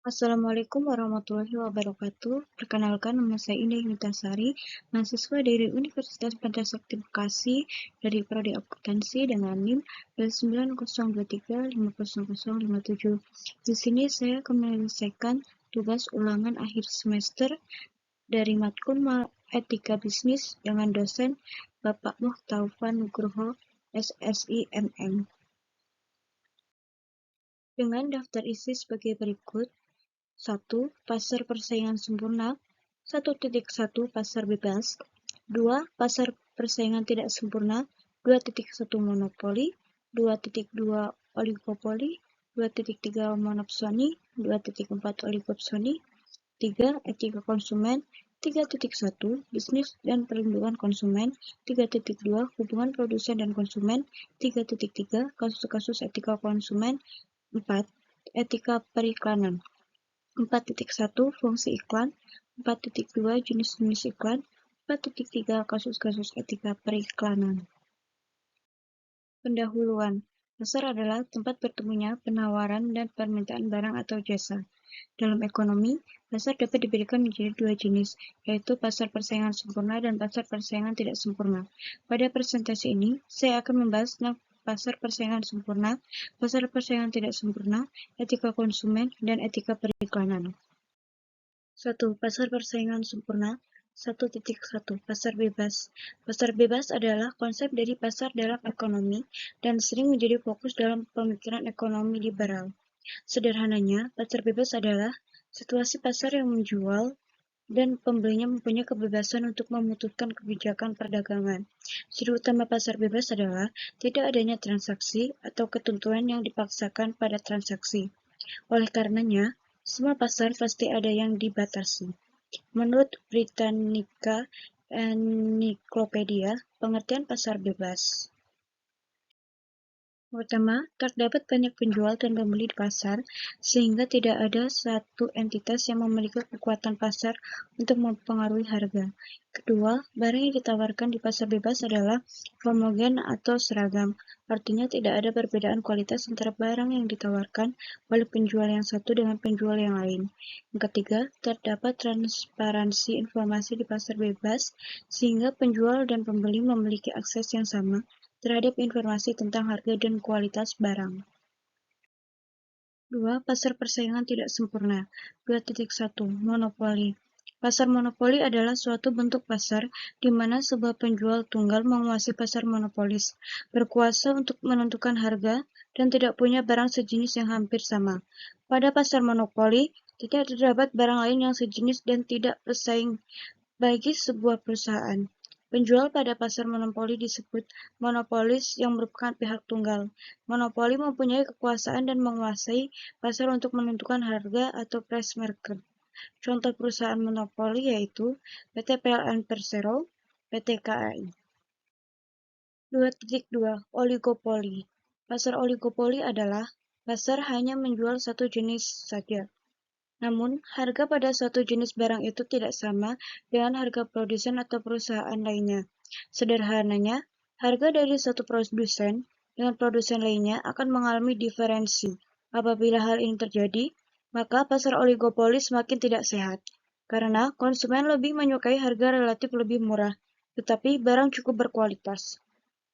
Assalamualaikum warahmatullahi wabarakatuh. Perkenalkan, nama saya Indah Yunitasari, mahasiswa dari Universitas Pancasakti Bekasi dari Prodi Akuntansi dengan NIM 902350057. Di sini saya akan menyelesaikan tugas ulangan akhir semester dari matkul Etika Bisnis dengan dosen Bapak Muhtaufan Nugroho, SSI MM. Dengan daftar isi sebagai berikut. 1. Pasar persaingan sempurna. 1.1 Pasar bebas. 2. Pasar persaingan tidak sempurna. 2.1 Monopoli. 2.2 Oligopoli. 2.3 Monopsoni. 2.4 Oligopsoni. 3. Etika konsumen. 3.1 Bisnis dan perlindungan konsumen. 3.2 Hubungan produsen dan konsumen. 3.3 Kasus-kasus etika konsumen. 4. Etika periklanan. 4.1 Fungsi iklan. 4.2 Jenis-jenis iklan. 4.3 Kasus-kasus etika periklanan. Pendahuluan. Pasar adalah tempat bertemunya penawaran dan permintaan barang atau jasa. Dalam ekonomi, pasar dapat diberikan menjadi dua jenis, yaitu pasar persaingan sempurna dan pasar persaingan tidak sempurna. Pada presentasi ini, saya akan membahas tentang pasar persaingan sempurna, pasar persaingan tidak sempurna, etika konsumen, dan etika periklanan. 1. Pasar persaingan sempurna. 1.1 Pasar bebas. Pasar bebas adalah konsep dari pasar dalam ekonomi dan sering menjadi fokus dalam pemikiran ekonomi liberal. Sederhananya, pasar bebas adalah situasi pasar yang menjual dan pembelinya mempunyai kebebasan untuk memutuskan kebijakan perdagangan. Ciri utama pasar bebas adalah tidak adanya transaksi atau ketentuan yang dipaksakan pada transaksi. Oleh karenanya, semua pasar pasti ada yang dibatasi. Menurut Britannica Encyclopedia, pengertian pasar bebas. Pertama, terdapat banyak penjual dan pembeli di pasar, sehingga tidak ada satu entitas yang memiliki kekuatan pasar untuk mempengaruhi harga. Kedua, barang yang ditawarkan di pasar bebas adalah homogen atau seragam, artinya tidak ada perbedaan kualitas antara barang yang ditawarkan oleh penjual yang satu dengan penjual yang lain. Yang ketiga, terdapat transparansi informasi di pasar bebas, sehingga penjual dan pembeli memiliki akses yang sama terhadap informasi tentang harga dan kualitas barang. 2. Pasar persaingan tidak sempurna. 2.1 Monopoli. Pasar monopoli adalah suatu bentuk pasar di mana sebuah penjual tunggal menguasai pasar monopolis, berkuasa untuk menentukan harga, dan tidak punya barang sejenis yang hampir sama. Pada pasar monopoli, tidak terdapat barang lain yang sejenis dan tidak bersaing bagi sebuah perusahaan. Penjual pada pasar monopoli disebut monopolis yang merupakan pihak tunggal. Monopoli mempunyai kekuasaan dan menguasai pasar untuk menentukan harga atau price market. Contoh perusahaan monopoli yaitu PT PLN Persero, PT KAI. 2.2 Oligopoli. Pasar oligopoli adalah pasar hanya menjual satu jenis saja. Namun, harga pada suatu jenis barang itu tidak sama dengan harga produsen atau perusahaan lainnya. Sederhananya, harga dari satu produsen dengan produsen lainnya akan mengalami diferensi. Apabila hal ini terjadi, maka pasar oligopoli semakin tidak sehat, karena konsumen lebih menyukai harga relatif lebih murah, tetapi barang cukup berkualitas.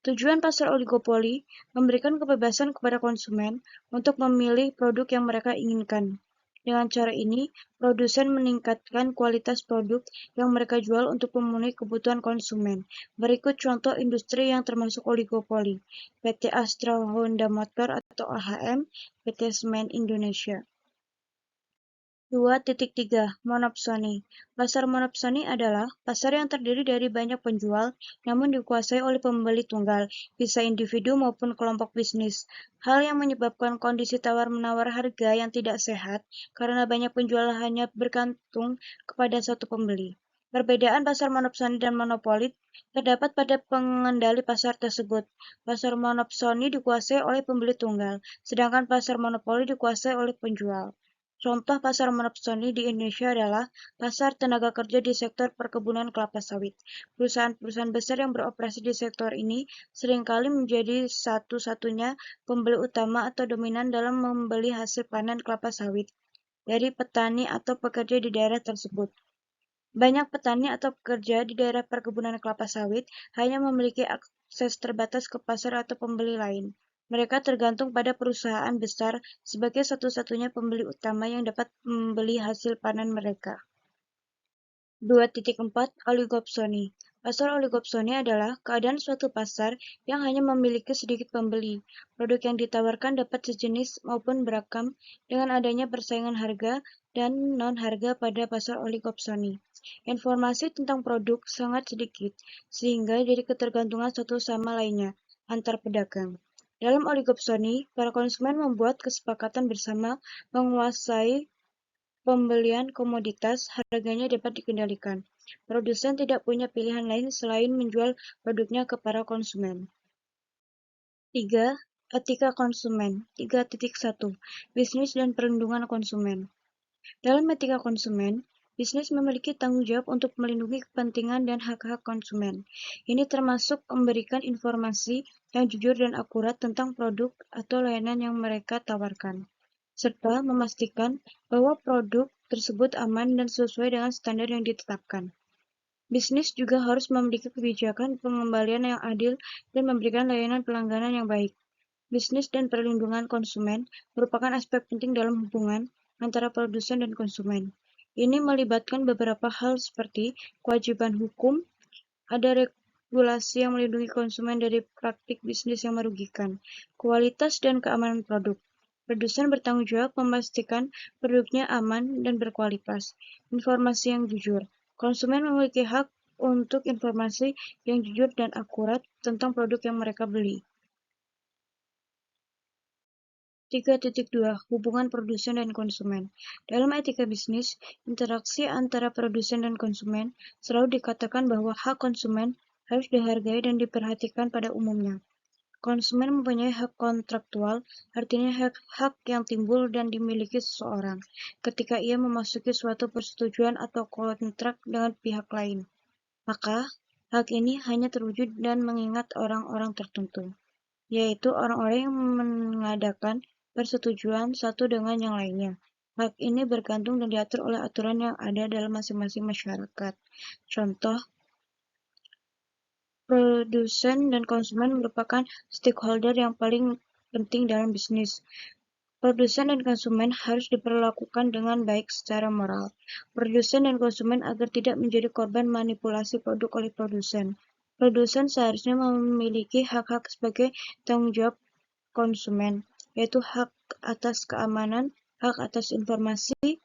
Tujuan pasar oligopoli memberikan kebebasan kepada konsumen untuk memilih produk yang mereka inginkan. Dengan cara ini, produsen meningkatkan kualitas produk yang mereka jual untuk memenuhi kebutuhan konsumen. Berikut contoh industri yang termasuk oligopoli: PT Astra Honda Motor atau AHM, PT Semen Indonesia. 2.3 Monopsoni. Pasar monopsoni adalah pasar yang terdiri dari banyak penjual, namun dikuasai oleh pembeli tunggal, bisa individu maupun kelompok bisnis. Hal yang menyebabkan kondisi tawar-menawar harga yang tidak sehat, karena banyak penjual hanya bergantung kepada satu pembeli. Perbedaan pasar monopsoni dan monopoli terdapat pada pengendali pasar tersebut. Pasar monopsoni dikuasai oleh pembeli tunggal, sedangkan pasar monopoli dikuasai oleh penjual. Contoh pasar monopsoni di Indonesia adalah pasar tenaga kerja di sektor perkebunan kelapa sawit. Perusahaan-perusahaan besar yang beroperasi di sektor ini seringkali menjadi satu-satunya pembeli utama atau dominan dalam membeli hasil panen kelapa sawit. dari petani atau pekerja di daerah tersebut. Banyak petani atau pekerja di daerah perkebunan kelapa sawit hanya memiliki akses terbatas ke pasar atau pembeli lain. Mereka tergantung pada perusahaan besar sebagai satu-satunya pembeli utama yang dapat membeli hasil panen mereka. 2.4 Oligopsoni. Pasar oligopsoni adalah keadaan suatu pasar yang hanya memiliki sedikit pembeli. Produk yang ditawarkan dapat sejenis maupun beragam dengan adanya persaingan harga dan non-harga pada pasar oligopsoni. Informasi tentang produk sangat sedikit, sehingga jadi ketergantungan satu sama lainnya antar pedagang. Dalam oligopsoni, para konsumen membuat kesepakatan bersama menguasai pembelian komoditas, harganya dapat dikendalikan. Produsen tidak punya pilihan lain selain menjual produknya ke para konsumen. 3. Etika konsumen. 3.1 Bisnis dan perlindungan konsumen. Dalam etika konsumen, bisnis memiliki tanggung jawab untuk melindungi kepentingan dan hak-hak konsumen. Ini termasuk memberikan informasi yang jujur dan akurat tentang produk atau layanan yang mereka tawarkan, serta memastikan bahwa produk tersebut aman dan sesuai dengan standar yang ditetapkan. Bisnis juga harus memiliki kebijakan pengembalian yang adil dan memberikan layanan pelanggaran yang baik. Bisnis dan perlindungan konsumen merupakan aspek penting dalam hubungan antara produsen dan konsumen. Ini melibatkan beberapa hal seperti kewajiban hukum, ada regulasi yang melindungi konsumen dari praktik bisnis yang merugikan, kualitas dan keamanan produk. Produsen bertanggung jawab memastikan produknya aman dan berkualitas. Informasi yang jujur. Konsumen memiliki hak untuk informasi yang jujur dan akurat tentang produk yang mereka beli. 3.2 Hubungan produsen dan konsumen. Dalam etika bisnis, interaksi antara produsen dan konsumen selalu dikatakan bahwa hak konsumen harus dihargai dan diperhatikan pada umumnya. Konsumen mempunyai hak kontraktual, artinya hak yang timbul dan dimiliki seseorang ketika ia memasuki suatu persetujuan atau kontrak dengan pihak lain. Maka, hak ini hanya terwujud dan mengingat orang-orang tertentu, yaitu orang-orang yang mengadakan persetujuan satu dengan yang lainnya. Hak ini bergantung dan diatur oleh aturan yang ada dalam masing-masing masyarakat. Contoh, produsen dan konsumen merupakan stakeholder yang paling penting dalam bisnis. Produsen dan konsumen harus diperlakukan dengan baik secara moral. Produsen dan konsumen agar tidak menjadi korban manipulasi produk oleh produsen. Produsen seharusnya memiliki hak-hak sebagai tanggung jawab konsumen, yaitu hak atas keamanan, hak atas informasi,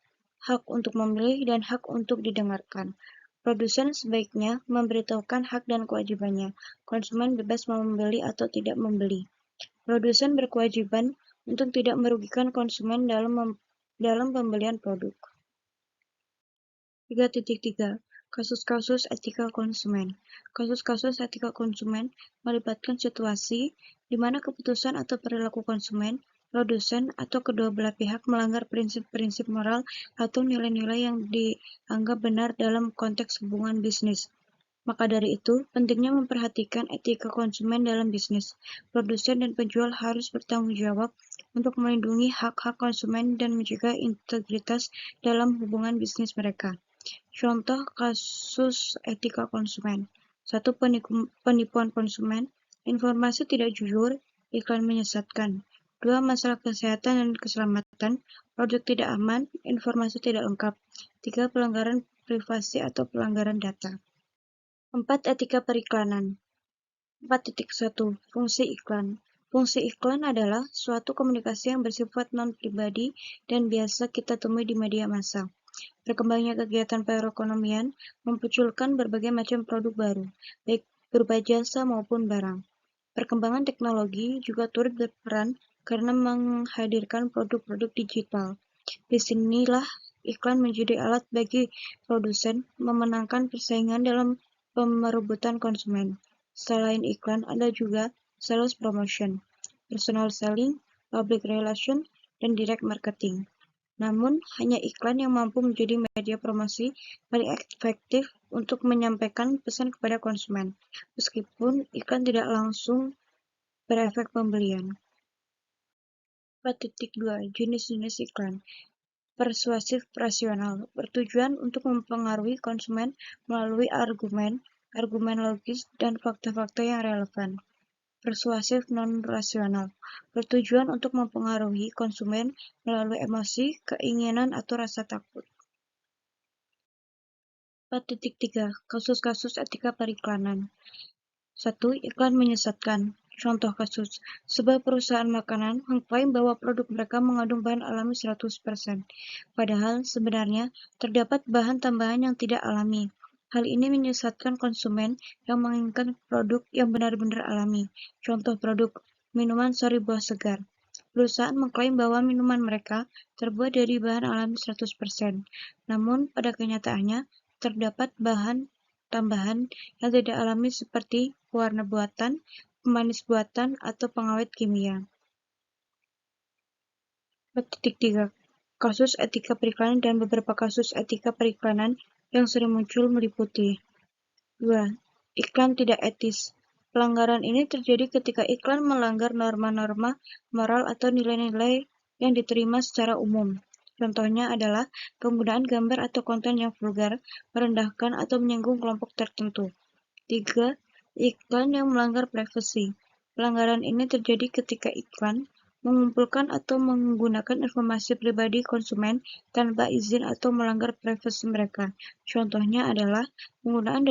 hak untuk memilih, dan hak untuk didengarkan. Produsen sebaiknya memberitahukan hak dan kewajibannya. Konsumen bebas membeli atau tidak membeli. Produsen berkewajiban untuk tidak merugikan konsumen dalam pembelian produk. 3.3 Kasus-kasus etika konsumen. Kasus-kasus etika konsumen melibatkan situasi di mana keputusan atau perilaku konsumen, produsen, atau kedua belah pihak melanggar prinsip-prinsip moral atau nilai-nilai yang dianggap benar dalam konteks hubungan bisnis. Maka dari itu, pentingnya memperhatikan etika konsumen dalam bisnis. Produsen dan penjual harus bertanggung jawab untuk melindungi hak-hak konsumen dan menjaga integritas dalam hubungan bisnis mereka. Contoh kasus etika konsumen. 1. Penipuan konsumen. Informasi tidak jujur, iklan menyesatkan. 2. Masalah kesehatan dan keselamatan. Produk tidak aman, informasi tidak lengkap. 3. Pelanggaran privasi atau pelanggaran data. 4. Etika periklanan. 4.1 Fungsi iklan. Fungsi iklan adalah suatu komunikasi yang bersifat non-pribadi dan biasa kita temui di media massa. Berkembangnya kegiatan perekonomian memunculkan berbagai macam produk baru, baik berupa jasa maupun barang. Perkembangan teknologi juga turut berperan karena menghadirkan produk-produk digital. Disinilah iklan menjadi alat bagi produsen memenangkan persaingan dalam perebutan konsumen. Selain iklan, ada juga sales promotion, personal selling, public relation, dan direct marketing. Namun, hanya iklan yang mampu menjadi media promosi paling efektif untuk menyampaikan pesan kepada konsumen, meskipun iklan tidak langsung berefek pembelian. 4.2 Jenis-jenis iklan. Persuasif rasional, bertujuan untuk mempengaruhi konsumen melalui argumen, argumen logis, dan fakta-fakta yang relevan. Persuasif non-rasional, bertujuan untuk mempengaruhi konsumen melalui emosi, keinginan, atau rasa takut. 4.3 Kasus-kasus etika periklanan. 1. Iklan menyesatkan. Contoh kasus, sebuah perusahaan makanan mengklaim bahwa produk mereka mengandung bahan alami 100%, padahal sebenarnya terdapat bahan tambahan yang tidak alami. Hal ini menyesatkan konsumen yang menginginkan produk yang benar-benar alami. Contoh produk, minuman sari buah segar. Perusahaan mengklaim bahwa minuman mereka terbuat dari bahan alami 100%, namun pada kenyataannya terdapat bahan tambahan yang tidak alami seperti pewarna buatan, pemanis buatan, atau pengawet kimia. 4.3 Kasus etika periklanan dan beberapa kasus etika periklanan yang sering muncul meliputi 2. Iklan tidak etis. Pelanggaran ini terjadi ketika iklan melanggar norma-norma moral atau nilai-nilai yang diterima secara umum. Contohnya adalah penggunaan gambar atau konten yang vulgar, merendahkan, atau menyinggung kelompok tertentu. 3. Iklan yang melanggar privasi. Pelanggaran ini terjadi ketika iklan mengumpulkan atau menggunakan informasi pribadi konsumen tanpa izin atau melanggar privasi mereka. Contohnya adalah penggunaan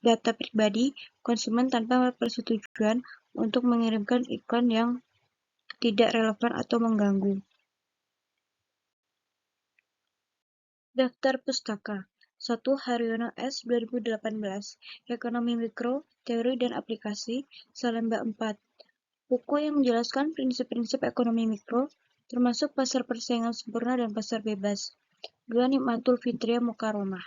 data pribadi konsumen tanpa persetujuan untuk mengirimkan iklan yang tidak relevan atau mengganggu. Daftar pustaka 1. Haryono S. 2018 Ekonomi Mikro, Teori dan Aplikasi, Salemba 4. Buku yang menjelaskan prinsip-prinsip ekonomi mikro, termasuk pasar persaingan sempurna dan pasar bebas. 2. Nikmatul Fitria Mukaromah,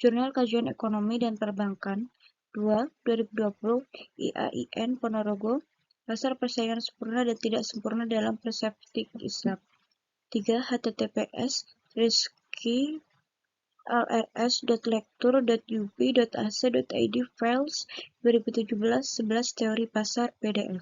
Jurnal Kajian Ekonomi dan Perbankan, 2. 2020, IAIN Ponorogo, Pasar Persaingan Sempurna dan Tidak Sempurna dalam Persepsi Islam. 3. HTTPS Rizky lrs.lektur.ub.ac.id Files 2017-11 Teori Pasar PDF.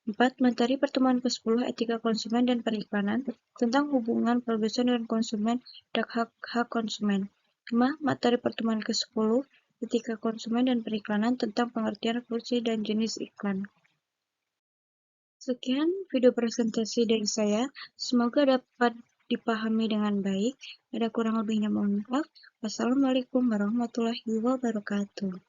4. Materi pertemuan ke-10 Etika Konsumen dan Periklanan tentang hubungan produsen dan konsumen dan hak-hak konsumen. 5. Materi pertemuan ke-10 Etika Konsumen dan Periklanan tentang pengertian fungsi dan jenis iklan. Sekian video presentasi dari saya, semoga dapat dipahami dengan baik. Ada kurang lebihnya mohon maaf. Wassalamualaikum warahmatullahi wabarakatuh.